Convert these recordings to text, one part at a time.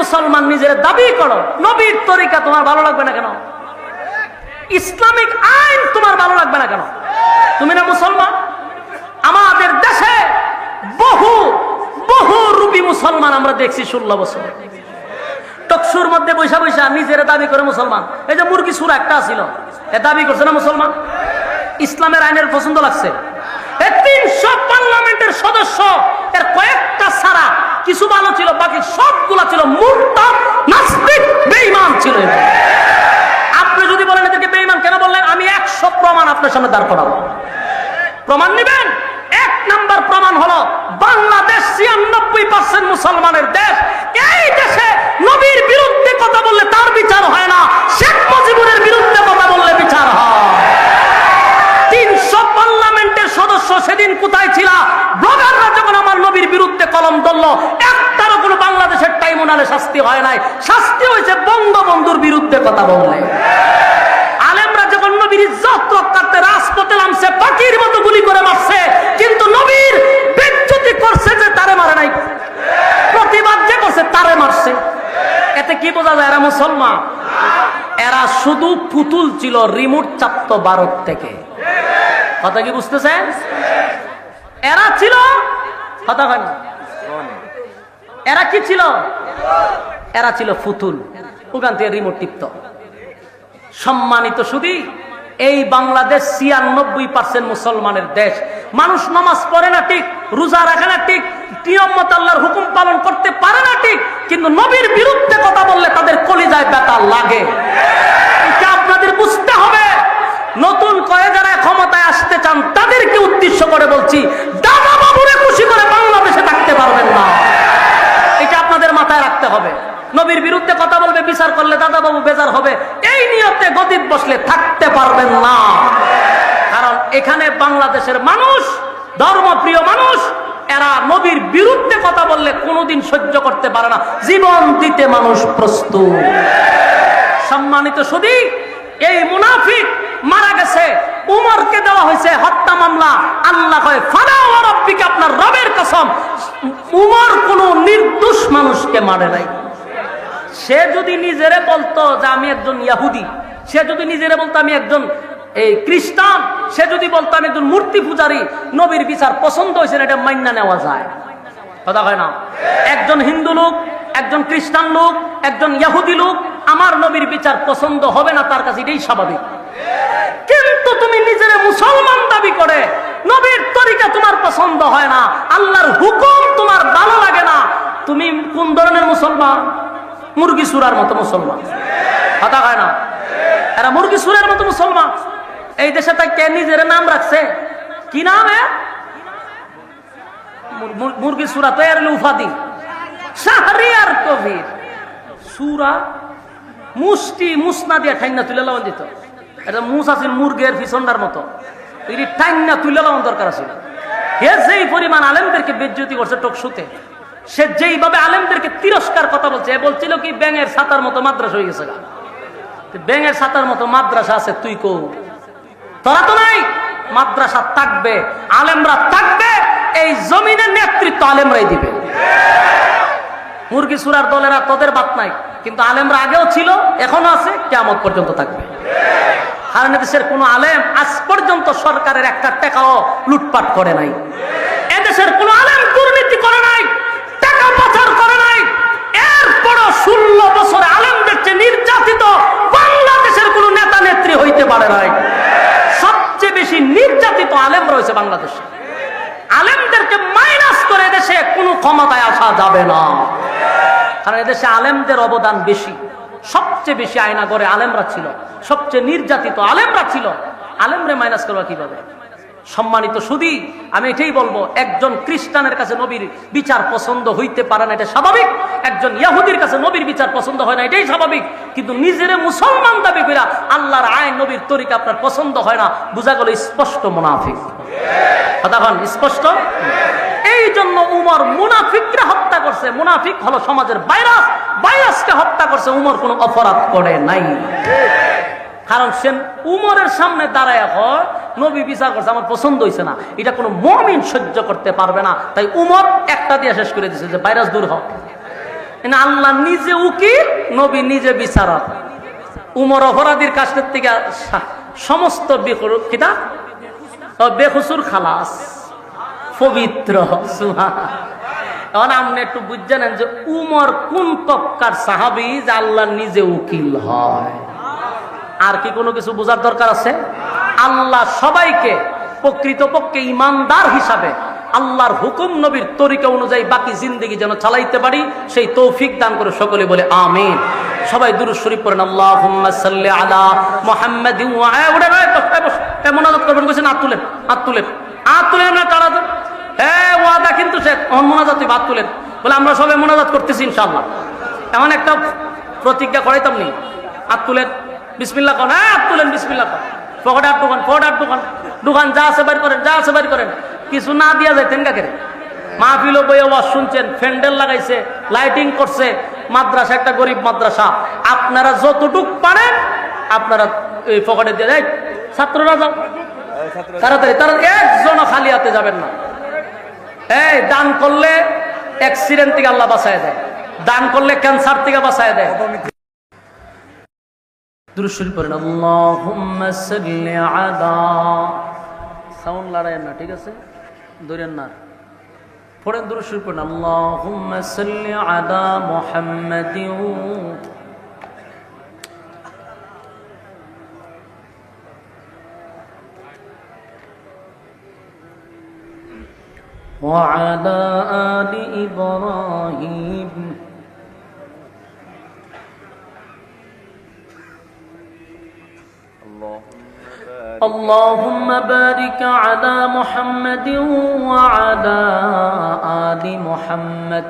মুসলমান নিজের দাবি করো, নবীর তরিকা তোমার ভালো লাগবে না কেন? ইসলামিক আইন তোমার ভালো লাগবে না কেন? তুমি না মুসলমান? আমাদের দেশে বহু বহু রূপী মুসলমান আমরা দেখছি 16 বছর টকসুর মধ্যে বৈশা বৈশা নিজের দাবি করে মুসলমান। এই যে মুরগি সুরা একটা ছিল, এ দাবি করছে না মুসলমান? ইসলামের আইনের পছন্দ লাগছে। 300 পার্লামেন্টের সদস্য এর কয়েকটা ছাড়া কিছু ভালো ছিল, বাকি সবগুলা ছিল মুরতাদ, নাস্তিক, বেঈমান ছিল। আপনি যদি বলেন এদেরকে বেঈমান কেন বললেন, আমি 100 প্রমাণ আপনার সামনে দাঁড় করাবো। প্রমাণ নেবেন? 1 নাম্বার প্রমাণ হলো বাংলাদেশ 96% মুসলমানের দেশ। এই দেশে নবীর বিরুদ্ধে কথা বললে তার বিচার হয় না, শেখ মুজিবুরের বিরুদ্ধে কথা বললে বিচার হয়। 300 পার্লামেন্টের সদস্য সেদিন কোথায় ছিল? ব্লগাররা যখন আমার নবীর বিরুদ্ধে কলম ধরলো, একটারও কোনো বাংলাদেশের ট্রাইব্যুনালে শাস্তি হয় নাই। শাস্তি হয়েছে বঙ্গবন্ধুর বিরুদ্ধে কথা বললে। আলেমরা যখন নবীর ইজ্জত রক্ষার্থে রাজপথে নামছে, পাখির মতো গুলি করে মারছে, কিন্তু নবীর বেজ্জতি করছে যে তারে মারে নাই, প্রতিবাদ যে করছে তারে মারছে। এতে কি বোঝা যায় এরা মুসলমান? এরা শুধু পুতুল ছিল, রিমোট চাপ্ত ভারত থেকে। কথা কি বুঝতেছেন? এরা ছিল কথা হয় না, এরা কি ছিল? এরা ছিল পুতুল, ওখান থেকে রিমোট টিপত। সম্মানিত শুধু এই বাংলাদেশ 96% মুসলমানের দেশ। মানুষ নামাজ পড়ে না ঠিক, রোজা রাখে না ঠিক, নিয়ম মত আল্লাহর হুকুম পালন করতে পারে না ঠিক, কিন্তু নবীর বিরুদ্ধে কথা বললে তাদের কলিজায় ব্যথা লাগে। এটা আপনাদের বুঝতে হবে। নতুন করে যারা ক্ষমতায় আসতে চান তাদেরকে উদ্দেশ্য করে বলছি, দাদা বাবুরে খুশি করে বাংলাদেশে থাকতে পারবেন না, এটা আপনাদের মাথায় রাখতে হবে। নবীর বিরুদ্ধে কথা বলবে, বিচার করলে দাদা বাবু বেজার হবে, এই নিয়তে গদিত বসলে থাকতে পারবেন না। কারণ এখানে বাংলাদেশের মানুষ ধর্মপ্রিয় মানুষ, এরা নবীর বিরুদ্ধে কথা বললে কোনোদিন সহ্য করতে পারে না, জীবন দিতে মানুষ প্রস্তুত। সম্মানিত শুধু এই মুনাফিক মারা গেছে, উমরকে দেওয়া হয়েছে হত্যা মামলা। আল্লাহ কয় ফালা ওয়া রাব্বিকা, আপনার রবের কসম, উমর কোন নির্দোষ মানুষকে মারে নাই। সে যদি নিজেরে বলতো যে আমি একজন ইহুদি, সে যদি নিজেরে বলতো আমি একজন এই খ্রিস্টান, সে যদি বলতো আমি একজন মূর্তি পূজারী, নবীর বিচার পছন্দ হয়েছে না, এটা মাইনা নেওয়া যায়। কথা হয় না? একজন হিন্দু লোক, একজন খ্রিস্টান লোক, একজন ইহুদি লোক, আমার নবীর বিচার পছন্দ হবে না তার কাছে, এটাই স্বাভাবিক। কিন্তু তুমি নিজের মুসলমান দাবি করে নবীর তরিকা তোমার পছন্দ হয় না, আল্লাহর হুকুম তোমার ভালো লাগে না, তুমি কোন ধরনের মুসলমান? মুরগি সুরার মতো মুসলমান। কথা হয় না? এরা মুরগি সুরের মতো মুসলমান। এই দেশে তাকে নিজের নাম রাখছে, কি নাম? মুরগি সুরা তো এর উপাধি, শাহরিয়ার কবির সুরা। মুষ্টি মুসনা দিয়ে ঠাইনা তুলে লাগান দিত। এটা মুস আছিল মুরগের পিছনটার মতো, এটি ঠাইনা তুলে লাগান দরকার আছিল। হে যেই পরিমাণ আলেমদেরকে বেজ্জতি করছে টকশুতে, সে যেইভাবে আলেমদেরকে তিরস্কার কথা বলছে, এ বলছিল কি ব্যাঙের ছাতার মতো মাদ্রাসা হয়ে গেছে। ব্যাঙের ছাতার মতো মাদ্রাসা আছে, তুই কো তোরা তো নাই। মাদ্রাসা থাকবে, আলেমরা থাকবে, এই জমিনের নেতৃত্ব আলেমরাই দিবে। মুরগি সুরার দলেরা তোদের বাত নাই, কিন্তু আলেমরা আগেও ছিল, এখনো আছে, কিয়ামত পর্যন্ত থাকবে। কারণ এদেশের কোন আলেম আজ পর্যন্ত সরকারের একটা টাকাও লুটপাট করে নাই। এদেশের কোন আলেম দুর্নীতি করে নাই, টাকা পাচার করে নাই। এরপরও 16 বছরে আলেমদের চেয়ে নির্যাতিত বাংলাদেশের কোন নেতা নেত্রী হইতে পারে নাই। সবচেয়ে বেশি নির্যাতিত আলেম রয়েছে বাংলাদেশে। আলেমদেরকে মাইনাস করে দেশে কোনো ক্ষমতায় আসা যাবে না, কারণ এদেশে আলেমদের অবদান বেশি। সবচেয়ে বেশি আয়না করে আলেমরা ছিল, সবচেয়ে নির্যাতিত আলেমরা ছিল। আলেমরে মাইনাস করবা কিভাবে? সম্মানিত শুধু আমি এটাই বলবো, একজন খ্রিস্টানের কাছে নবীর বিচার পছন্দ হইতে পারে না, এটা স্বাভাবিক। একজন ইহুদির কাছে নবীর বিচার পছন্দ হয় না, এটাই স্বাভাবিক। কিন্তু নিজের মুসলমান দাবি করে আল্লাহর আইন নবীর তরিকা আপনার পছন্দ হয় না, বুঝা গেল স্পষ্ট মুনাফিক। কথা বল, স্পষ্ট। এই জন্য উমর মুনাফিকরা হত্যা করছে। মুনাফিক হলো সমাজের ভাইরাস, ভাইরাসকে হত্যা করছে। উমর কোনো অপরাধ করে নাই, কারণ সে উমরের সামনে দাঁড়ায় হয় নবী বিচার করছে, আমার পছন্দ হয়েছে না, এটা কোনো মুমিন সহ্য করতে পারবে না। তাই উমর একটা দিয়ে শেষ করে দিয়েছে যে ভাইরাস দূর হোক। আল্লাহ নিজে উকিল, নবী নিজে বিচারক। উমর অপরাধীর কাছের থেকে সমস্ত বেকসুর খালাস, পবিত্র। এখন আপনি একটু বুঝে নেন যে উমর কোন তবকার সাহাবী যে আল্লাহ নিজে উকিল হয়। আর কি কোনো কিছু বোঝার দরকার আছে? আল্লাহ সবাইকে প্রকৃতপক্ষে ইমানদার হিসাবে আল্লাহর হুকুম নবীর তরিকা অনুযায়ী বাকি জিন্দেগি যেন চালাইতে পারি, সেই তৌফিক দান করে সকলে বলে আমিন। সবাই দুরূদ শরীফ পড়েন, আল্লাহুম্মা সাল্লি আলা মুহাম্মাদিন ওয়া আলা। মুনাজাত করবেন, কইছেন হাত তুলেন, হাত তুলেন, হাত তুলেন না তাড়াতাড়ি। ওয়াদা কিন্তু শেষ, মুনাজাত হাত তুলেন। বলে আমরা সবাই মুনাজাত করতেছি ইনশাআল্লাহ। এমন একটা প্রতিজ্ঞা করাইতাম নি, হাত তুলেন, বিসমিল্লাহ করেন, হাত তুলেন, বিসমিল্লাহ করেন। পকেটে হাত ঢুকান, পকেটে হাত ঢুকান, ঢুকান, যা আছে বাইর করেন, যা আছে বাইর করেন। কিছু না দিয়া যাইতেন কাকে? মাহফিলও বই আওয়াজ শুনছেন, প্যান্ডেল লাগাইছে, লাইটিং করছে, মাদ্রাসা একটা গরিব মাদ্রাসা। আপনারা যতটুক পারেন আপনারা এই পকেটে দিয়ে দেয়। ছাত্ররা যাও তাড়াতাড়ি, তারা একজনও খালি হাতে যাবেন না। এই দান করলে অ্যাক্সিডেন্ট থেকে আল্লাহ বাঁচায় দেয়, দান করলে ক্যান্সার থেকে বাঁচায় দেয়। দুরূদ শরীফ পড়েন, আল্লাহুম্মা সাল্লি আলা। সাউন্ড লড়াইয়েন না, ঠিক আছে? ধরেন না, পড়েন, দুরূদ শরীফ পড়েন, আল্লাহুম্মা সাল্লি আলা মুহাম্মাদিন ওয়া আলা আলি ইব্রাহিম اللهم بارك على محمد وعلى آل محمد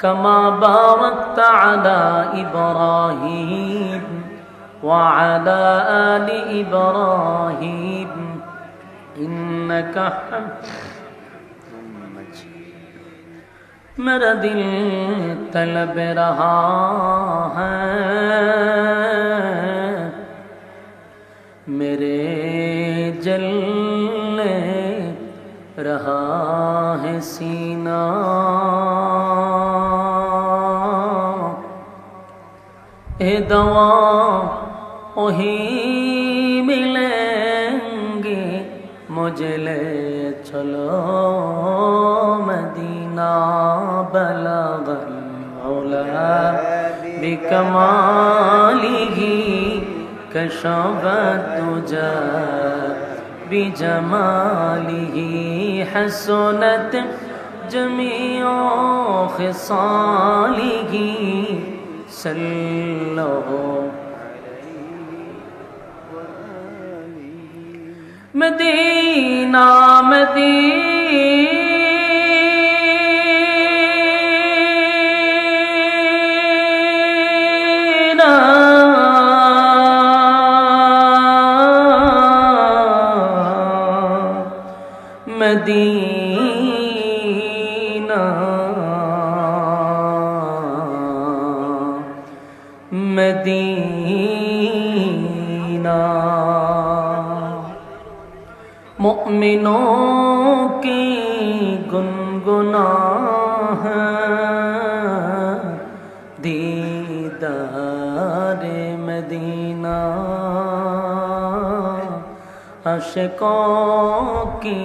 كما باركت على إبراهيم وعلى آل إبراهيم إنك حميد مجيد. मेरा दिल तलब रहा है, मेरे जलने रहा है सीना, ए दवा वही मिलेंगे, मुझे ले चलो मदीना। बलगल उला बिकमालिही कशफत तुजा बिजमालिही हसनत जमीओ खिसालिही सल्लल्लाहु मदीना मदीना मदीना मदीना। मोमिनों की गुनगुना है दीदार मदीना, आशिकों की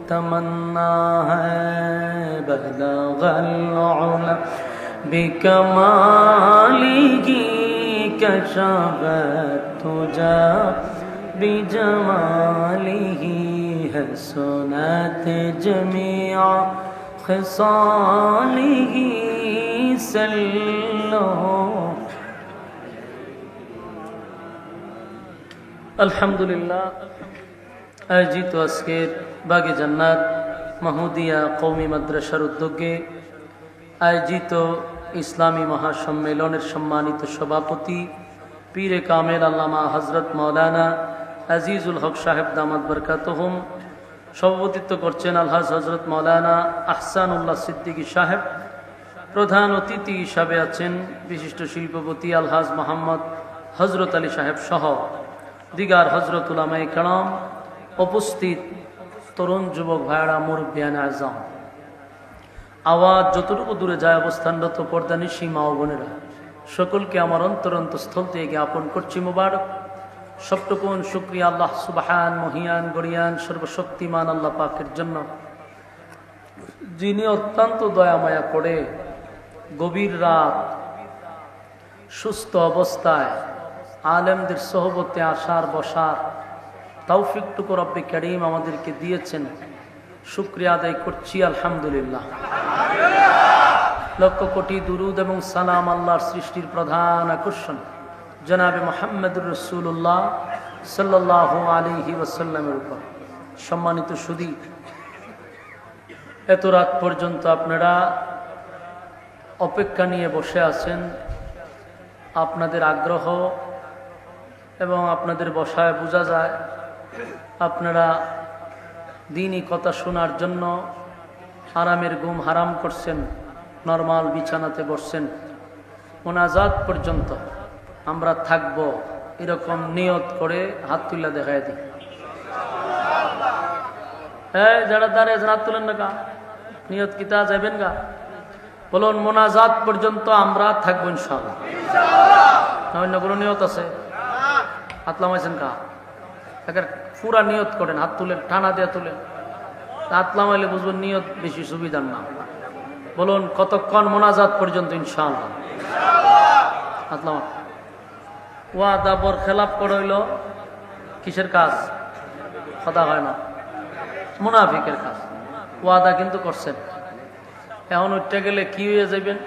तमन्ना है बलगल उला बिकमालिही कशफत तुजा बिजमालिही हसनत जमीआ खिसालिही सल्लल्लाहु। আলহামদুলিল্লাহ, আয়োজিত আজকের বাগে জান্নাত মাহুদিয়া কওমি মাদ্রাসার উদ্যোগে আয়োজিত ইসলামী মহাসম্মেলনের সম্মানিত সভাপতি পীরে কামেল আল্লামা হযরত মাওলানা আজিজুল হক সাহেব দামাত বরকাতুহুম, সভাপতিত্ব করছেন আলহাজ হযরত মাওলানা আহসানুল্লাহ সিদ্দিকী সাহেব। প্রধান অতিথি হিসাবে আছেন বিশিষ্ট শিল্পপতি আলহাজ মোহাম্মদ হযরত আলী সাহেব সহ দিগার হযরত উলামায়ে কেরাম, উপস্থিত তরুণ যুবক ভাইয়েরা, মুরব্বিয়ান আযম, আওয়াজ যতটুকু দূরে যায় অবস্থানরত পর্দানিশী মা ও বোনেরা, সকলকে আমার অন্তরন্তস্থল থেকে জ্ঞাপন করছি মোবারক। সবটুকুন শুকরিয়া আল্লাহ সুবহান মহিয়ান গরিয়ান সর্বশক্তিমান আল্লাহ পাকের জন্য, যিনি অত্যন্ত দয়ামায়া করে গভীর রাত সুস্থ অবস্থায় আলেমদের সহবতে আসার বসার তৌফিকটুকু রব্বে কারীম আমাদেরকে দিয়েছেন। শুকরিয়া আদায় করছি আলহামদুলিল্লাহ। লক্ষ কোটি দুরুদ এবং সালাম আল্লাহর সৃষ্টির প্রধান আকর্ষণ জনাবে মুহাম্মদুর রাসূলুল্লাহ সাল্লাল্লাহু আলাইহি ওয়াসাল্লামের উপর। সম্মানিত সুধী, এত রাত পর্যন্ত আপনারা অপেক্ষা নিয়ে বসে আছেন। আপনাদের আগ্রহ এবং আপনাদের বসায় বোঝা যায় আপনারা দ্বীনি কথা শোনার জন্য হারামের ঘুম হারাম করছেন, নরমাল বিছানাতে বসছেন। মোনাজাত পর্যন্ত আমরা থাকব এরকম নিয়ত করে হাত তুলে দেখায় দিই। হ্যাঁ, যারা দাঁড়িয়ে আছেন হাত তুলেন না কা, নিয়ত কিতা যাবেন গা, বলুন মোনাজাত পর্যন্ত আমরা থাকবো ইনশাআল্লাহ। অন্য কোনো নিয়ত আছে? হাত লামাইছেন কা? পুরা নিয়ত করেন, হাত তুলেন, টানা দিয়ে তুলেন। হাত লামাইলে বুঝবেন নিয়ত বেশি সুবিধার না। বলুন কতক্ষণ? মোনাজাত পর্যন্ত ইনশাআল্লাহ। হাত লামা। ওয়াদা বর খেলাপ করইল কিসের কাজ? কথা হয় না, মুনাফিকের কাজ। ওয়াদা কিন্তু করছেন, এখন উঠতে গেলে কি হয়ে যাবেন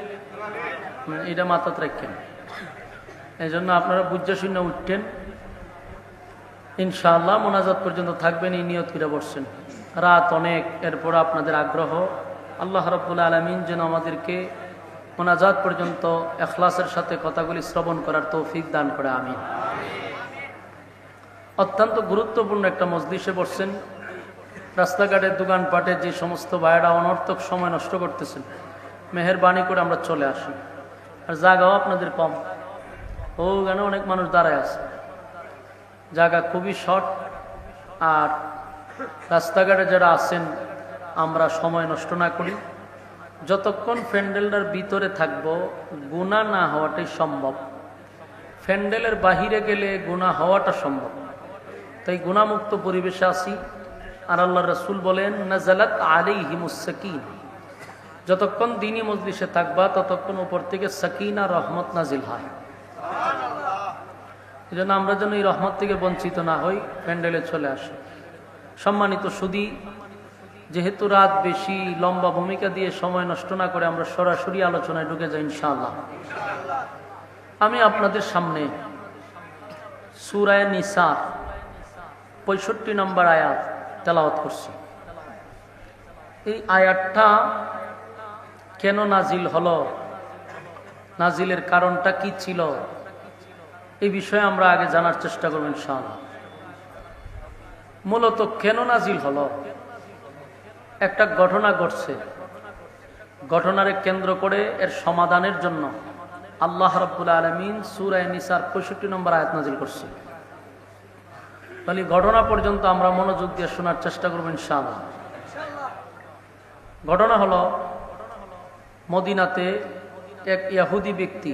এটা মাথাতে রাখেন। এই জন্য আপনারা বুঝে শুনে উঠতেন। ইনশাআল্লাহ মোনাজাত পর্যন্ত থাকবেন, এই নিয়ত করে বসছেন। রাত অনেক, এরপর আপনাদের আগ্রহ। আল্লাহ রাব্বুল আলামিন যেন আমাদেরকে মোনাজাত পর্যন্ত ইখলাসের সাথে কথাগুলি শ্রবণ করার তৌফিক দান করে, আমিন। অত্যন্ত গুরুত্বপূর্ণ একটা মজলিসে বসছেন। রাস্তাঘাটের দোকানপাটে যে সমস্ত ভাইয়েরা অনর্থক সময় নষ্ট করতেছেন, মেহেরবানি করে আমরা চলে আসি। আর জায়গাও আপনাদের কম, ওখানে অনেক মানুষ দাঁড়ায় আছে, জায়গা খুবই শর্ট। আর রাস্তাঘাটে যারা আছেন আমরা সময় নষ্ট না করি। যতক্ষণ প্যান্ডেলটার ভিতরে থাকব গুনাহ না হওয়াটাই সম্ভব। প্যান্ডেলের বাহিরে গেলে গুনাহ হওয়াটা সম্ভব। তাই গুনাহমুক্ত পরিবেশে আসি। আর আল্লাহ রাসূল বলেন নাযালাত আলাইহিমুস সাকিনা, যতক্ষণ দ্বীনি মজলিসে থাকবা ততক্ষণ উপর থেকে সাকিনা রহমত নাজিল হয়। এই জন্য আমরা যেন এই রহমত থেকে বঞ্চিত না হই, প্যান্ডেলে চলে আসি। সম্মানিত সুধী, যেহেতু রাত বেশি, লম্বা ভূমিকা দিয়ে সময় নষ্ট না করে আমরা সরাসরি আলোচনায় ঢুকে যাই ইনশাআল্লাহ। আমি আপনাদের সামনে সূরা নিসা 65 নম্বর আয়াত তেলাওয়াত করছি। এই আয়াতটা কেন নাজিল হলো, নাজিলের কারণটা কি ছিল, এই বিষয়ে আমরা আগে জানার চেষ্টা করব ইনশাআল্লাহ। মূলত কেন নাজিল হলো, একটা ঘটনা ঘটছে, ঘটনারে কেন্দ্র করে এর সমাধানের জন্য আল্লাহ রাব্বুল আলামিন সূরা নিসার 65 নম্বর আয়াত নাজিল করছে। তাহলে ঘটনা পর্যন্ত আমরা মনোযোগ দিয়ে শোনার চেষ্টা করব ইনশাআল্লাহ। ঘটনা হলো, মদিনাতে এক ইহুদি ব্যক্তি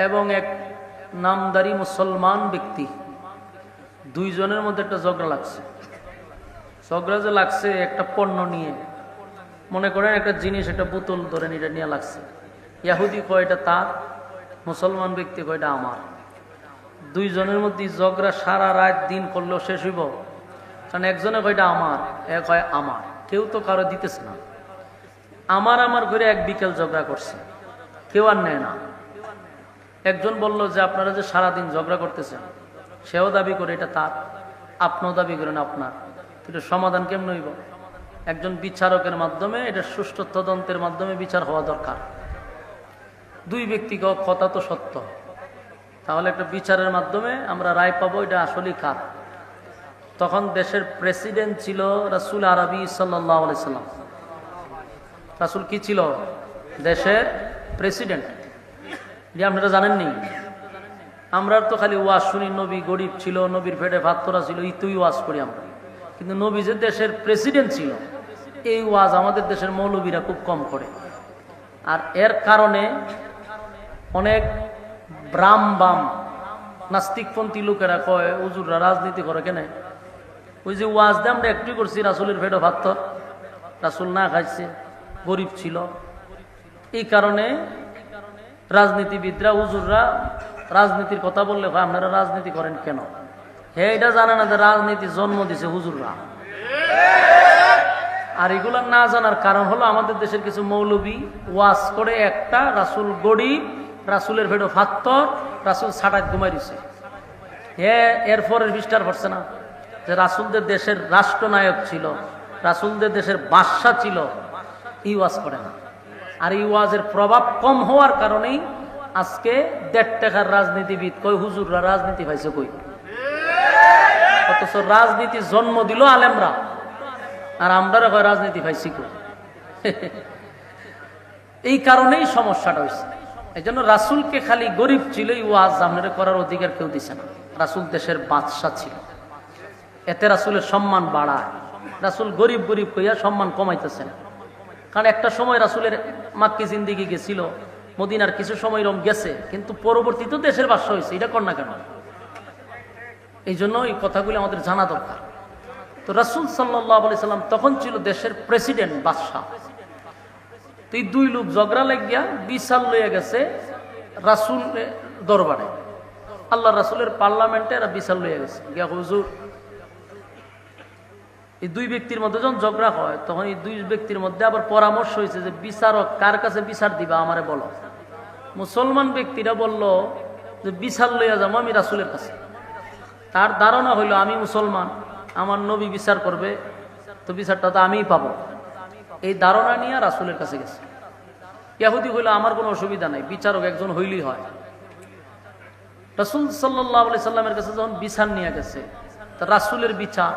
এবং এক নামদারি মুসলমান ব্যক্তি, দুইজনের মধ্যে একটা ঝগড়া লাগছে। ঝগড়া যে লাগছে একটা পণ্য নিয়ে, মনে করেন একটা জিনিস, একটা বোতল ধরেন, এটা নিয়ে লাগছে। ইহুদি কয় এটা তার, মুসলমান ব্যক্তি কয় এটা আমার। দুইজনের মধ্যে ঝগড়া সারা রাত দিন করলেও শেষ হইব? কারণ একজনে কয় এটা আমার, এক হয় আমার, কেউ তো কারো দিতেছে না। আমার আমার করে এক বিকেল ঝগড়া করছে, কেউ আর নেয় না। একজন বলল যে আপনারা যে সারাদিন ঝগড়া করতেছেন, সেও দাবি করে এটা তার, আপনিও দাবি করেন আপনার, এটা সমাধান কেমন হইব? একজন বিচারকের মাধ্যমে, এটা সুষ্ঠু তদন্তের মাধ্যমে বিচার হওয়া দরকার। দুই ব্যক্তিকে কথা তো সত্য, তাহলে একটা বিচারের মাধ্যমে আমরা রায় পাবো এটা আসলেই কার। তখন দেশের প্রেসিডেন্ট ছিল রাসূল আরবি সাল্লাল্লাহু আলাইহি সাল্লাম। রাসূল কি ছিল? দেশের প্রেসিডেন্ট। যে আপনারা জানেননি, আমরা তো খালি ওয়াজ শুনি, নবী গরিব ছিল, নবীর পেটে ভাত তোরা ছিল, ইতুই ওয়াজ করি আমরা। কিন্তু নবী যে দেশের প্রেসিডেন্ট ছিল, এই ওয়াজ আমাদের দেশের মৌলবীরা খুব কম করে। আর এর কারণে অনেক বাম নাস্তিকপন্থী লোকেরা কয় হুজুররা রাজনীতি করে কেন? ওই যে ওয়াজ দিয়ে আমরা একটু করছি রাসূলের পেটে ভাত, রাসূল না খাইছে, গরিব ছিল, এই কারণে রাজনীতিবিদরা হুজুররা রাজনীতির কথা বললে হয় আপনারা রাজনীতি করেন কেন? হ্যাঁ, এটা জানে না যে রাজনীতি জন্ম দিছে হুজুররা। আর এগুলা না জানার কারণ হলো আমাদের দেশের কিছু মৌলবী ওয়াজ করে একটা রাসূল গরিব, রাসূলের পেটে ফাত্তর, রাসূল ছাটাক ঘুমাই দিছে। হ্যাঁ, এরপরের বিস্তার পড়ছে না যে রাসূলদের দেশের রাষ্ট্রনায়ক ছিল, রাসূলদের দেশের বাদশা ছিল, এই ওয়াজ করে না। আর এই ওয়াজের প্রভাব কম হওয়ার কারণেই আজকে 1.5 টাকার রাজনীতিবিদ কই হুজুররা রাজনীতি পাইছে কই? অথচ রাজনীতি জন্ম দিল আলেমরা, আর আমরা কয় রাজনীতি পাইছি কই? এই কারণেই সমস্যাটা হয়েছে। এই জন্য রাসূলকে খালি গরিব ছিল এই ওয়াজ আপনারা করার অধিকার কেউ দিছে না। রাসূল দেশের বাদশা ছিল, এতে রাসূলের সম্মান বাড়ায়। রাসূল গরিব গরিব কইয়া সম্মান কমাইতেছেন। কারণ একটা সময় রাসূলের মাক্কি জিন্দিগি গেছিল, মদিনার কিছু সময় রম গেছে, কিন্তু পরবর্তীতে দেশের বাদশা হয়েছে, এটা কর না কেন? এই জন্য এই কথাগুলো আমাদের জানা দরকার। তো রাসূল সাল্লাল্লাহু আলাইহি সাল্লাম তখন ছিল দেশের প্রেসিডেন্ট, বাদশা। তো এই দুই লোক ঝগড়া লাগিয়া বিচার লইয়া গেছে রাসূল দরবারে, আল্লাহ রাসূলের পার্লামেন্টে এরা বিচার লইয়া গেছে। গিয়া হুজুর, এই দুই ব্যক্তির মধ্যে যখন ঝগড়া হয় তখন এই দুই ব্যক্তির মধ্যে আবার পরামর্শ হয়েছে যে বিচারক কার কাছে বিচার দিবা আমারে বলো। মুসলমান ব্যক্তিরা বলল যে বিচার লইয়া যাবো আমি রাসূলের কাছে। তার ধারণা হইল আমি মুসলমান, আমার নবী বিচার করবে, তো বিচারটা তো আমিই পাবো। এই ধারণা নিয়ে রাসূলের কাছে গেছে। ইহুদি হইল আমার কোনো অসুবিধা নাই, বিচারক একজন হইলেই হয়। রাসূল সাল্লাল্লাহু আলাইহি সাল্লামের কাছে যখন বিচার নিয়ে গেছে, তা রাসূলের বিচার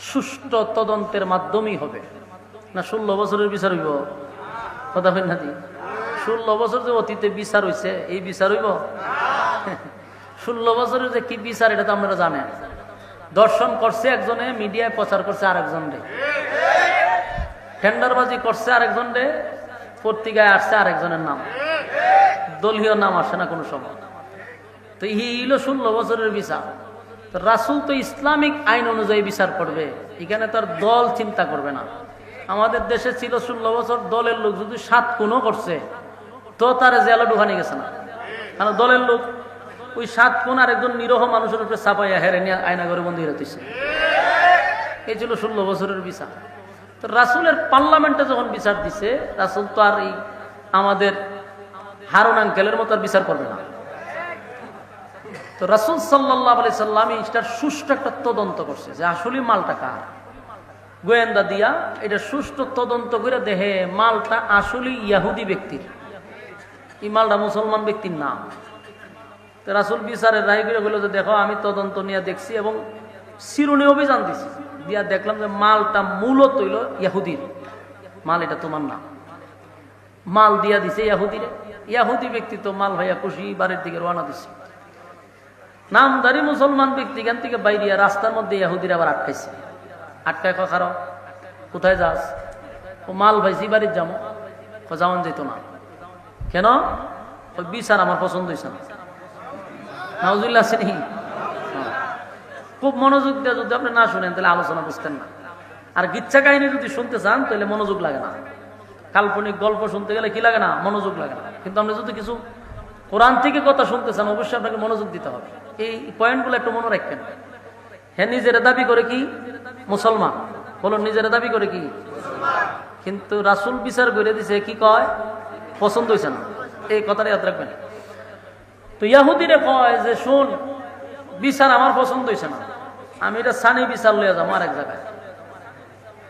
সুষ্ঠু তদন্তের মাধ্যমেই হবে। না 16 বছরের বিচার হইব? কথা বলেন না দি, 16 বছর যে অতীতে বিচার হইছে এই বিচার হইব? 16 বছরের যে কি বিচার এটা তো আপনারা জানেন। দর্শন করছে একজনে, মিডিয়ায় প্রচার করছে আরেকজন রে, টেন্ডারবাজি করছে আরেকজন রে, পত্রিকায় আসছে আরেকজনের নাম, দলীয় নাম আসে না কোনো সময়। তো এই হইল 16 বছরের বিচার। তো রাসূল তো ইসলামিক আইন অনুযায়ী বিচার করবে, এখানে তার দল চিন্তা করবে না। আমাদের দেশে ছিল 16 বছর দলের লোক যদি 7 খুনও করছে তো তারা জেলে ঢুকানি গেছে না, কারণ দলের লোক ওই 7 খুন আর একজন নিরহ মানুষের উপরে চাপাইয়া হেরে নিয়ে আয়না ঘরে বন্দী হইতেছে। এই ছিল 16 বছরের বিচার। তো রাসূলের পার্লামেন্টে যখন বিচার দিছে, রাসূল তো আর এই আমাদের হারুন আঙ্কেলের মতো আর বিচার করবে না। তো রাসূল সাল্লাল্লাহু আলাইহি সাল্লাম এটার সুষ্ঠু একটা তদন্ত করছে যে আসলে মালটা কার। গোয়েন্দা দিয়া এটা সুষ্ঠু তদন্ত করে দেখে মালটা আসলে ইহুদি ব্যক্তির, এই মালটা মুসলমান ব্যক্তির না। তো রাসূল বিচারের রায় করে বলল যে দেখো আমি তদন্ত নিয়ে দেখছি এবং শিরুনি অভিযান দিছি, দিয়া দেখলাম যে মালটা মূলত হইল ইহুদির মাল, এটা তোমার না। মাল দিয়া দিছে ইহুদিরে, ইহুদি ব্যক্তি তো মাল ভাইয়া খুশি বাড়ির দিকে রওনা দিছে। নামধারী মুসলমান ব্যক্তি এখান থেকে বাইরে রাস্তার মধ্যে ইহুদিরা আবার আটকাইছে। আটকায় কারণ কোথায় যাস? ও মাল ভাইছি বাড়ির যাবো, যাওয়ান যেত না কেন? ওই বিচার আমার পছন্দ হয়েছে না। নাউজুবিল্লাহ আছেন। খুব মনোযোগ দিয়ে যদি আপনি না শুনেন তাহলে আলোচনা বুঝতেন না। আর গিচ্ছা কাহিনী যদি শুনতে চান তাহলে মনোযোগ লাগে না। কাল্পনিক গল্প শুনতে গেলে কি লাগে না? মনোযোগ লাগে না। কিন্তু আপনি যদি কিছু কোরআন থেকে কথা শুনতে চান অবশ্যই আপনাকে মনোযোগ দিতে হবে। এই পয়েন্টগুলো একটু মনে রাখবেন। হ্যাঁ, নিজের দাবি করে কি মুসলমান, বলুন নিজের দাবি করে কি, কিন্তু রাসূল বিচার করে দিছে কি কয় পছন্দ হয়েছে না, এই কথাটা ইয়াদ রাখবেন। তো ইহুদিরে কয় যে শুন, বিচার আমার পছন্দ হয়েছে না, আমি এটা সানি বিচার লইয়া যাবো আরেক জায়গায়।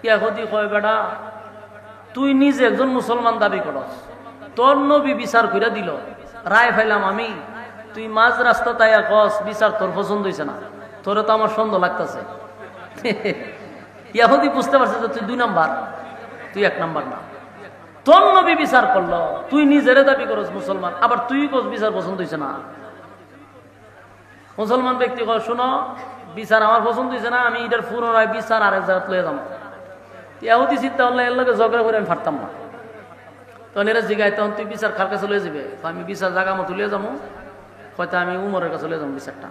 ইহুদি কয় বেটা তুই নিজে একজন মুসলমান দাবি করস, তোর নবী বিচার করে দিল, রায় ফাইলাম আমি, তুই মাঝ রাস্তা তাইয়া কস বিচার তোর পছন্দ হয়েছে না, তোরে তো আমার সন্দেহ লাগতেছে। ইহুদি বুঝতে পারছে যে তুই 2 নাম্বার, তুই 1 নাম্বার না। তোর নবী বিচার করলো, তুই নিজেরে দাবি করস মুসলমান, আবার তুই কস বিচার পছন্দ হয়েছে না। মুসলমান ব্যক্তি কয় শুনো, বিচার আমার পছন্দ হয়েছে না, আমি এটার পুনরায় বিচার আরেক জায়গায় লয়ে যাবো। ইয়াহুদি চিন্তা হলে এর লগে ঝগড়া করে আমি পারতাম না। তখন এরা জিগায়, তখন তুই বিচার কার কাছে লয়ে যাবে? আমি বিচার জায়গা মতো লিয়ে যাবো, হয়তো আমি উমরের কাছে লয়ে যাবো বিচারটা।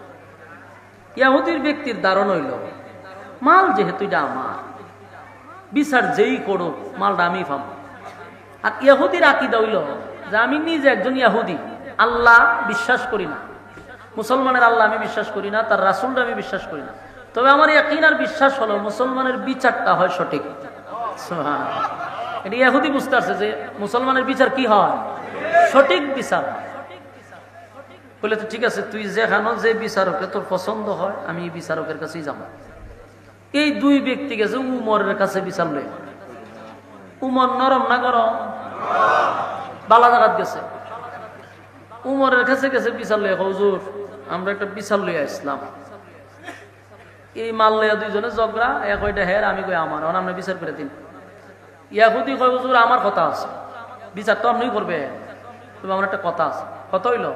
ইয়াহুদির ব্যক্তির ধারণ হইল মাল যেহেতু এটা আমার, বিচার যেই করুক মালটা আমি পাবো। আর ইয়াহুদির আকীদা হইল যে আমি নিজে একজন ইয়াহুদি, আল্লাহ বিশ্বাস করি না, মুসলমানের আল্লাহ আমি বিশ্বাস করি না, তার রাসূলটা আমি বিশ্বাস করি না, তবে আমার ইয়াকিন আর বিশ্বাস হলো মুসলমানের বিচারটা হয় সঠিক। সুবহানাল্লাহ। এটা ইহুদি বুঝতে পারছে যে মুসলমানের বিচার কি হয়, সঠিক বিচার। বলে তো ঠিক আছে, তুই যেখানে যে বিচারকে তোর পছন্দ হয় আমি এই বিচারকের কাছেই যাব। এই দুই ব্যক্তি গেছে উমরের কাছে বিচার লই। উমর নরম না গরম? বালা জাগাত গেছে, উমরের কাছে গেছে বিচার লই। হুজুর আমরা একটা বিচার লইয়া আসলাম, এই মাল লইয়া দুইজনে ঝগড়া, এক ওইটা হের আমি কই আমার, আমরা বিচার করে দিন। ইয়াহুদি কয় হুজুর আমার কথা আছে, বিচার তো আপনি করবে, তবে আমার একটা কথা আছে। কথা হইল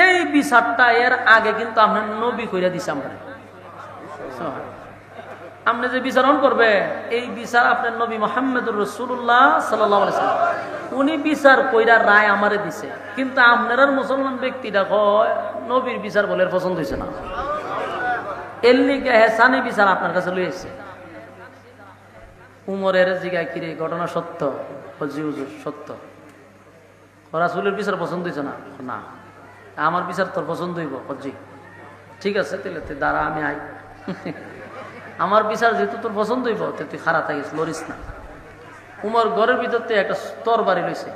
এই বিচারটা এর আগে কিন্তু আপনার নবী কইরা দিছে। আমরা আপনি যে বিচারণ করবে এই বিচার আপনার নবী মুহাম্মদুর রাসূলুল্লাহ সাল্লাল্লাহু আলাইহি ওয়াসাল্লাম উনি বিচার কইরা রায় আমারে দিছে, কিন্তু আপনার মুসলমান ব্যক্তিটা কয় নবীর বিচার বলে পছন্দ হইছে না, এর লিগে হেসানি বিচার আপনার কাছে লই আসছে। উমরের জিগায় কিরে ঘটনা সত্য? জি হুজুর সত্য। রাসূলের বিচার পছন্দ হইছে না? না, আমার বিচার তোর পছন্দ হইব। জি ঠিক আছে, তাহলে তুই দাঁড়া, আমি আই। আমার বিচার যেহেতু তোর পছন্দ হইব তুই খারাপ থাকিস, লড়িস না। উমর ঘরের ভিতর থেকে একটা তরবারি লইছে,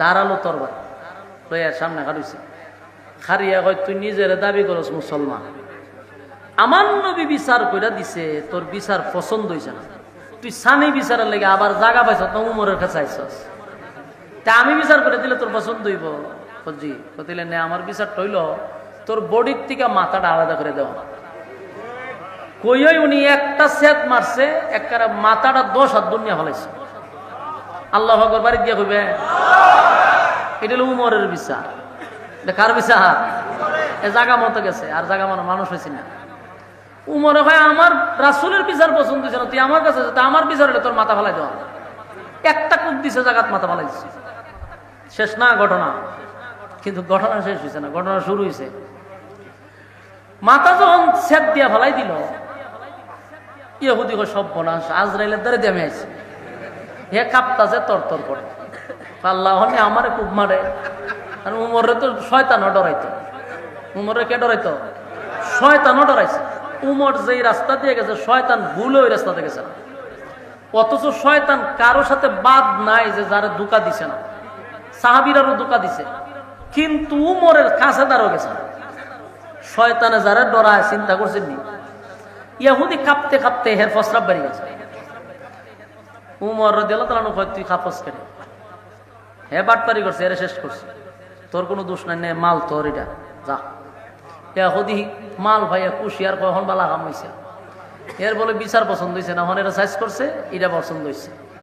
দাঁড়ালো তরবারি লইয়ার সামনে খাড়িছে, খারিয়া কয় তুই নিজের দাবি করস মুসলমান, আমার নবী বিচার কইরা দিছে, তোর বিচার পছন্দ হইছে না, তুই সানি বিচারের লেগে আবার জায়গা পাইছ তো উমরের কাছে আইসস, তা আমি বিচার করে দিলে তোর পছন্দ হইব? জি কইলে নে, আমার বিচারটা হইল তোর বডির থেকে মাথাটা আলাদা করে দেওয়া। কইই উনি একটা সেট মারছে, একবারে মাথাটা 10 হাত দুনিয়া ফলাইছে। আল্লাহু আকবার বাড়ি দিয়ে কইবে এটা হলো উমরের বিচার। কার বিচার? এ জায়গা মতো গেছে, আর জায়গা মানুষ হয়েছে না। উমরে হয় আমার রাসূলের বিচার পছন্দ হয়েছে না, তুই আমার কাছে আমার বিচার হলে তোর মাথা ফেলাই দেওয়া। একটা কূপ দিছে, জায়গাত মাথা ফেলাই দিচ্ছে। শেষ না ঘটনা, কিন্তু ঘটনা শেষ হয়েছে না, ঘটনা শুরু হয়েছে। মাথা যখন সেট দিয়া ফেলাই দিল, ইহুদি সব বনাস আজরাইলের দ্বারে দিয়ে আমি আইছি, হে কাঁপতাছে তরতর করে, আল্লাহ আমারে খুব মারে। আর উমরে তো শয়তানও ডরাইতো। উমরে কে ডরাইতো? শয়তানও ডরাইছে। উমর যেই রাস্তা দিয়ে গেছে শয়তান ভুলে ওই রাস্তাতে গেছে না, অথচ শয়তান কারোর সাথে বাদ নাই যে যারা ধোঁকা দিছে না, সাহাবীরারও ধোঁকা দিছে, কিন্তু উমরের কাছে দাঁড়ো গেছে না। শয়তানে যারা ডরায় চিন্তা করছেন নি? ইহুদি কাঁপতে কাঁপতে হের ফসরাব বাড়ি গেছে। উমর রাদিয়াল্লাহু তাআলা কয় তুই কাঁপস কেন? হে বাটপারি করছে, এর শেষ করছে, তোর কোনো দোষ নাই, নে মাল তোর, এটা যা। ইহুদি মাল ভাইয়া খুশি, আর কখন বালা কাম হইছে, এর বলে বিচার পছন্দ হয়েছে না, হন এরা সাইজ করছে, এটা পছন্দ হয়েছে।